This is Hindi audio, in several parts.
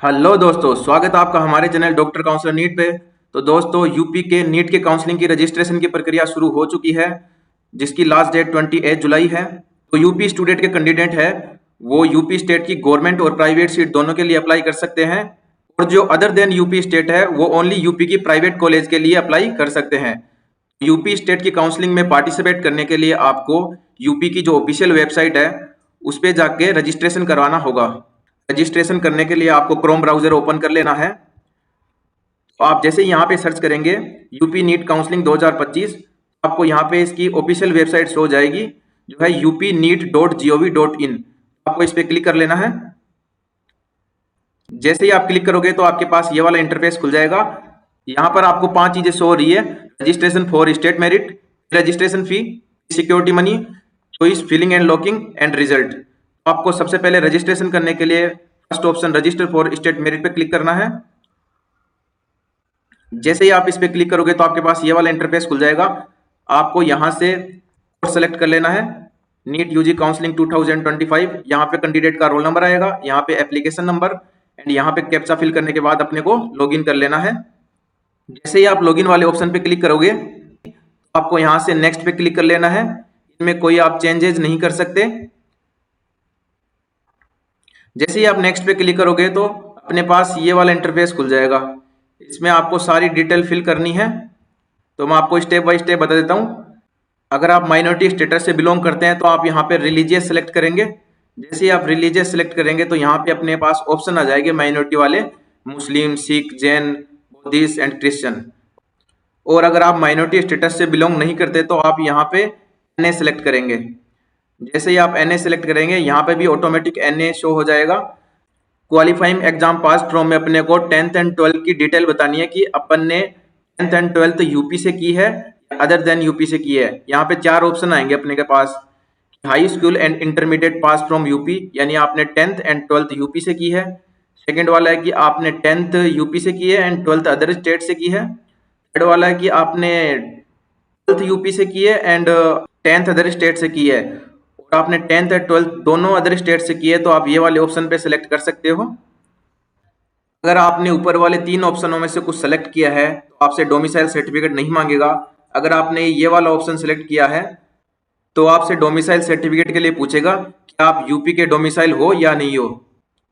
हेलो दोस्तों, स्वागत है आपका हमारे चैनल डॉक्टर काउंसलर नीट पे। तो दोस्तों, यूपी के नीट के काउंसलिंग की रजिस्ट्रेशन की प्रक्रिया शुरू हो चुकी है, जिसकी लास्ट डेट 28 जुलाई है। तो यूपी स्टूडेंट के कैंडिडेट है वो यूपी स्टेट की गवर्नमेंट और प्राइवेट सीट दोनों के लिए अप्लाई कर सकते हैं, और जो अदर देन यूपी स्टेट है वो ओनली यूपी की प्राइवेट कॉलेज के लिए अप्लाई कर सकते हैं। यूपी स्टेट की काउंसलिंग में पार्टिसिपेट करने के लिए आपको यूपी की जो ऑफिशियल वेबसाइट है उस पे जाके रजिस्ट्रेशन करवाना होगा। रजिस्ट्रेशन करने के लिए आपको क्रोम ब्राउजर ओपन कर लेना है। तो आप जैसे ही यहाँ पे सर्च करेंगे यूपी नीट काउंसलिंग 2025, आपको यहाँ पे इसकी ऑफिशियल वेबसाइट शो हो जाएगी, जो है upneet.gov.in। आपको इस पे क्लिक कर लेना है। जैसे ही आप क्लिक करोगे तो आपके पास ये वाला इंटरफेस खुल जाएगा। यहाँ पर आपको 5 चीजें शो हो रही है: registration for state merit, registration fee, security money, choice filling and locking and result. आपको सबसे पहले रजिस्ट्रेशन करने के लिए first option register for state merit पे क्लिक करना है। जैसे ही आप इस पे क्लिक करोगे तो आपके पास ये वाला इंटरफेस खुल जाएगा। आपको यहाँ से कोर्स सेलेक्ट कर लेना है, नीट यूजी काउंसलिंग 2025। यहाँ पे कैंडिडेट का रोल नंबर आएगा, यहाँ पे एप्लीकेशन नंबर, एंड यहाँ पे कैप्चा फिल करने के बाद अपने को लॉगिन कर लेना है। जैसे ही आप लॉगिन वाले ऑप्शन पे क्लिक करोगे तो आपको यहाँ से नेक्स्ट पे क्लिक कर लेना है। इनमें कोई आप चेंजेस नहीं कर सकते। जैसे ही आप नेक्स्ट पे क्लिक करोगे तो अपने पास ये वाला इंटरफेस खुल जाएगा। इसमें आपको सारी डिटेल फिल करनी है, तो मैं आपको स्टेप बाय स्टेप बता देता हूँ। अगर आप माइनॉरिटी स्टेटस से बिलोंग करते हैं तो आप यहाँ पे रिलीजियस सेलेक्ट करेंगे। जैसे ही आप रिलीजियस सेलेक्ट करेंगे तो यहाँ पे अपने पास ऑप्शन आ जाएंगे माइनॉरिटी वाले: Muslim, Sikh, Jain, Buddhist and Christian. और अगर आप माइनॉरिटी स्टेटस से बिलोंग नहीं करते तो आप यहाँ पे एनए सेलेक्ट करेंगे। जैसे ही आप एनए सेलेक्ट करेंगे यहाँ पे भी ऑटोमेटिक एनए शो हो जाएगा। क्वालिफाइंग एग्जाम पास फ्रॉम में अपने को 10th एंड 12th की डिटेल बतानी है कि अपन ने 10th एंड 12th यूपी से की है, अदर देन यूपी से की है। यहाँ पे 4 ऑप्शन आएंगे अपने के पास: high school and intermediate pass from UP, यानी आपने 10th एंड 12th यूपी से की है। सेकेंड वाला है कि आपने 10th यूपी से की है एंड 12th अदर स्टेट से की है। थर्ड वाला है कि आपने 12th यूपी से की है एंड 10th अदर स्टेट से की है, और आपने 10th और 12th दोनों अदर स्टेट से की है, तो आप ये वाले ऑप्शन पे सिलेक्ट कर सकते हो। अगर आपने ऊपर वाले 3 ऑप्शनों में से कुछ सेलेक्ट किया है तो आपसे डोमिसाइल सर्टिफिकेट नहीं मांगेगा। अगर आपने ये वाला ऑप्शन सेलेक्ट किया है तो आपसे डोमिसाइल सर्टिफिकेट के लिए पूछेगा कि आप यूपी के डोमिसाइल हो या नहीं हो।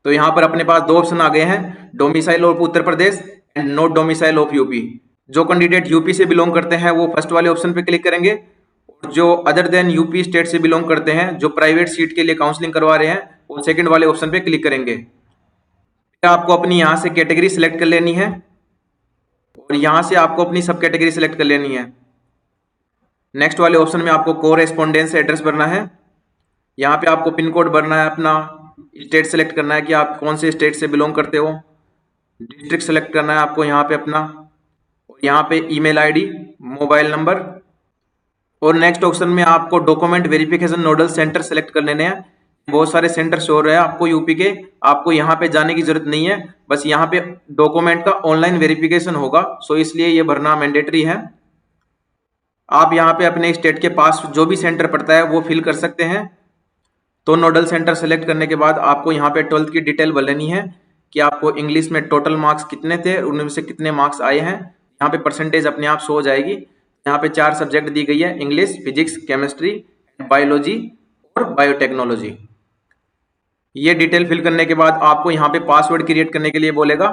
तो यहाँ पर अपने पास 2 ऑप्शन आ गए हैं: domicile of Uttar Pradesh and not domicile of UP. जो कैंडिडेट यूपी से बिलोंग करते हैं वो फर्स्ट वाले ऑप्शन पे क्लिक करेंगे, और जो अदर देन यूपी स्टेट से बिलोंग करते हैं, जो प्राइवेट सीट के लिए काउंसलिंग करवा रहे हैं, वो सेकंड वाले ऑप्शन पे क्लिक करेंगे। फिर आपको अपनी यहाँ से कैटेगरी सिलेक्ट कर लेनी है, और यहाँ से आपको अपनी सब कैटेगरी सिलेक्ट कर लेनी है। नेक्स्ट वाले ऑप्शन में आपको कोरेस्पोंडेंस एड्रेस भरना है। यहाँ पे आपको पिन कोड भरना है, अपना स्टेट सेलेक्ट करना है कि आप कौन से स्टेट से बिलोंग करते हो, डिस्ट्रिक्ट सेलेक्ट करना है आपको यहाँ पे अपना, और यहाँ पे ईमेल आईडी, मोबाइल नंबर। और नेक्स्ट ऑप्शन में आपको document verification nodal centre select कर लेने हैं। बहुत सारे सेंटर शो हो रहे हैं आपको यूपी के, आपको यहाँ पे जाने की जरूरत नहीं है, बस यहाँ पे डॉक्यूमेंट का ऑनलाइन वेरिफिकेशन होगा, सो इसलिए ये भरना मैंडेटरी है। आप यहाँ पे अपने स्टेट के पास जो भी सेंटर पड़ता है वो फिल कर सकते हैं। तो नोडल सेंटर सेलेक्ट करने के बाद आपको यहाँ पे 12th की डिटेल भर लेनी है कि आपको इंग्लिश में टोटल मार्क्स कितने थे, उनमें से कितने मार्क्स आए हैं। यहाँ पे परसेंटेज अपने आप शो हो जाएगी। यहाँ पे 4 सब्जेक्ट दी गई है: इंग्लिश, फिजिक्स, केमिस्ट्री, बायोलॉजी और बायोटेक्नोलॉजी। ये डिटेल फिल करने के बाद आपको यहाँ पे पासवर्ड क्रिएट करने के लिए बोलेगा।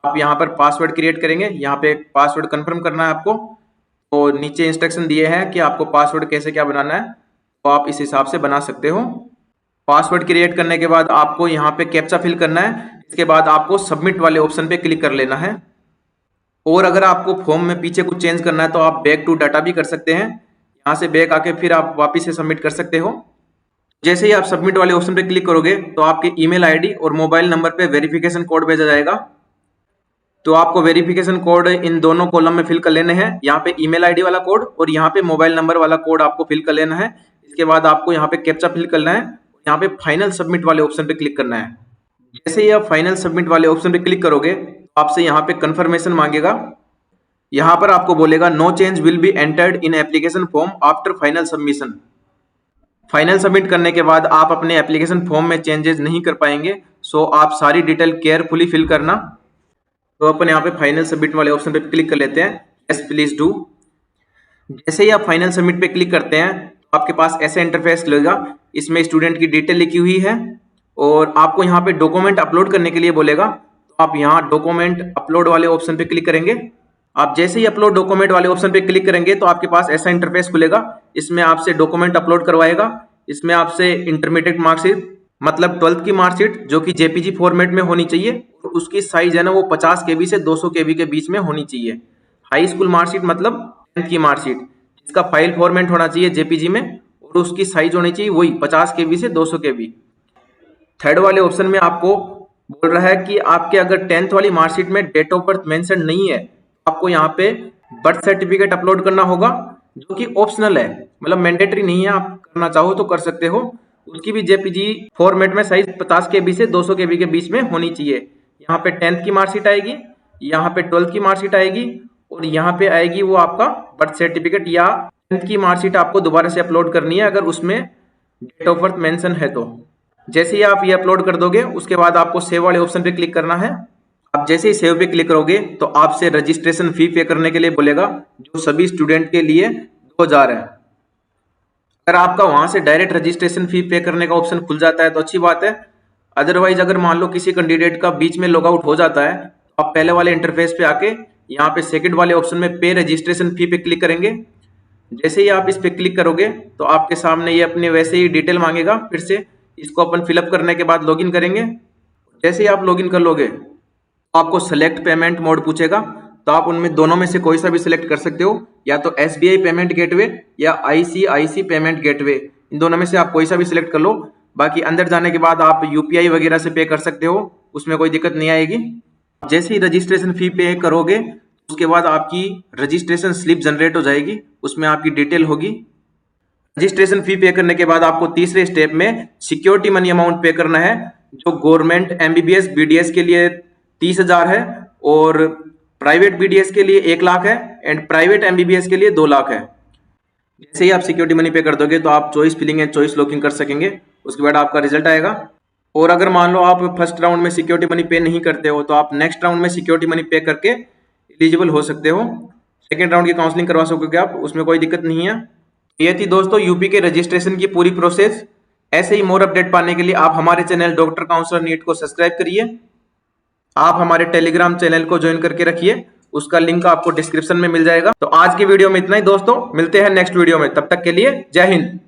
आप यहाँ पर पासवर्ड क्रिएट करेंगे, यहाँ पे पासवर्ड कंफर्म करना है आपको। तो नीचे इंस्ट्रक्शन दिए हैं कि आपको पासवर्ड कैसे क्या बनाना है, तो आप इस हिसाब से बना सकते हो। पासवर्ड क्रिएट करने के बाद आपको यहाँ पे कैप्चा फिल करना है। इसके बाद आपको सबमिट वाले ऑप्शन पे क्लिक कर लेना है। और अगर आपको फॉर्म में पीछे कुछ चेंज करना है तो आप बैक टू डाटा भी कर सकते हैं। यहाँ से बैक आके फिर आप वापस से सबमिट कर सकते हो। जैसे ही आप सबमिट वाले ऑप्शन पे क्लिक करोगे तो आपके ईमेल आईडी और मोबाइल नंबर पे वेरिफिकेशन कोड भेजा जाएगा। तो आपको वेरिफिकेशन कोड इन दोनों कॉलम में फिल कर लेने हैं। यहाँ पे ईमेल आईडी वाला कोड और यहाँ पे मोबाइल नंबर वाला कोड आपको फिल कर लेना है। इसके बाद आपको यहाँ पे कैप्चा फिल करना है, यहाँ पे फाइनल सबमिट वाले ऑप्शन पे क्लिक करना है। जैसे ही आप फाइनल सबमिट वाले ऑप्शन पे क्लिक करोगे तो आपसे यहाँ पे कंफर्मेशन मांगेगा। यहाँ पर आपको बोलेगा no change will be entered in application form after final submission. Final submit करने के बाद आप अपने एप्लीकेशन फॉर्म में चेंजेस नहीं कर पाएंगे, सो आप सारी डिटेल केयरफुली फिल करना। तो अपन यहाँ पे फाइनल सबमिट वाले ऑप्शन पे क्लिक कर लेते हैं, यस प्लीज डू। जैसे ही आप फाइनल सबमिट पे क्लिक करते हैं तो आपके पास ऐसा इंटरफेस लगेगा। इसमें स्टूडेंट की डिटेल लिखी हुई है और आपको यहाँ पे डॉक्यूमेंट अपलोड करने के लिए बोलेगा। तो आप यहाँ डॉक्यूमेंट अपलोड वाले ऑप्शन पे क्लिक करेंगे। आप जैसे ही अपलोड डॉक्यूमेंट वाले ऑप्शन पे क्लिक करेंगे तो आपके पास ऐसा इंटरफेस खुलेगा। इसमें आपसे डॉक्यूमेंट अपलोड करवाएगा। इसमें आपसे इंटरमीडिएट मार्कशीट मतलब 12th की मार्कशीट जो कि जेपीजी फॉर्मेट में होनी चाहिए और उसकी साइज है ना वो 50 केबी से 200 केबी के बीच में होनी चाहिए। हाई स्कूल मार्कशीट मतलब 10th की मार्कशीट, इसका फाइल फॉर्मेट होना चाहिए जेपीजी में और उसकी साइज होनी चाहिए वही 50 केबी से 200 केबी। थर्ड वाले ऑप्शन में आपको बोल रहा है कि आपके अगर 10th वाली मार्कशीट में डेट ऑफ बर्थ मेंशन नहीं है तो आपको यहाँ पे बर्थ सर्टिफिकेट अपलोड करना होगा, जो कि ऑप्शनल है, मतलब मैंडेटरी नहीं है। आप करना चाहो तो कर सकते हो। उसकी भी जेपीजी फॉर्मेट में साइज 50 केबी से 200 केबी के बीच में होनी चाहिए। यहाँ पे 10th की मार्कशीट आएगी, यहाँ पे 12th की मार्कशीट आएगी और यहाँ पे आएगी वो आपका बर्थ सर्टिफिकेट या 10th की मार्कशीट आपको दोबारा से अपलोड करनी है अगर उसमें डेट ऑफ बर्थ मेंशन है तो। जैसे ही आप ये अपलोड कर दोगे उसके बाद आपको सेव वाले ऑप्शन पे क्लिक करना है। आप जैसे ही सेव पे क्लिक करोगे तो आपसे रजिस्ट्रेशन फी पे करने के लिए बोलेगा, जो सभी स्टूडेंट के लिए 2000 है। अगर आपका वहां से डायरेक्ट रजिस्ट्रेशन फी पे करने का ऑप्शन खुल जाता है तो अच्छी बात है। अदरवाइज अगर मान लो किसी कैंडिडेट का बीच में लॉग आउट हो जाता है तो आप पहले वाले इंटरफेस पे आके यहाँ पे सेकंड वाले ऑप्शन में पे रजिस्ट्रेशन फी पे क्लिक करेंगे। जैसे ही आप इस पे क्लिक करोगे तो आपके सामने ये अपने वैसे ही डिटेल मांगेगा। फिर से इसको अपन फिलअप करने के बाद लॉगिन करेंगे। जैसे ही आप लॉगिन कर लोगे तो आपको सेलेक्ट पेमेंट मोड पूछेगा, तो आप उनमें दोनों में से कोई सा भी सिलेक्ट कर सकते हो, या तो एसबीआई पेमेंट गेटवे या आईसीआईसी पेमेंट गेटवे, इन दोनों में से आप कोई सा भी सिलेक्ट कर लो। बाकी अंदर जाने के बाद आप यूपीआई वगैरह से पे कर सकते हो, उसमें कोई दिक्कत नहीं आएगी। जैसे ही रजिस्ट्रेशन फी पे करोगे उसके बाद आपकी रजिस्ट्रेशन स्लिप जनरेट हो जाएगी, उसमें आपकी डिटेल होगी। रजिस्ट्रेशन फी पे करने के बाद आपको तीसरे स्टेप में सिक्योरिटी मनी अमाउंट पे करना है, जो गवर्नमेंट एमबीबीएस बीडीएस के लिए 30,000 है और प्राइवेट बीडीएस के लिए 1 लाख है एंड प्राइवेट एमबीबीएस के लिए 2 लाख है। जैसे ही आप सिक्योरिटी मनी पे कर दोगे तो आप choice filling and choice locking कर सकेंगे। उसके बाद आपका रिजल्ट आएगा। और अगर मान लो आप फर्स्ट राउंड में सिक्योरिटी मनी पे नहीं करते हो तो आप नेक्स्ट राउंड में सिक्योरिटी मनी पे करके एलिजिबल हो सकते हो। सेकेंड राउंड की काउंसलिंग करवा सकोगे आप, उसमें कोई दिक्कत नहीं है। ये थी दोस्तों यूपी के रजिस्ट्रेशन की पूरी प्रोसेस। ऐसे ही मोर अपडेट पाने के लिए आप हमारे चैनल डॉक्टर काउंसलर नीट को सब्सक्राइब करिए। आप हमारे टेलीग्राम चैनल को ज्वाइन करके रखिए, उसका लिंक आपको डिस्क्रिप्शन में मिल जाएगा। तो आज की वीडियो में इतना ही दोस्तों, मिलते हैं नेक्स्ट वीडियो में, तब तक के लिए जय हिंद।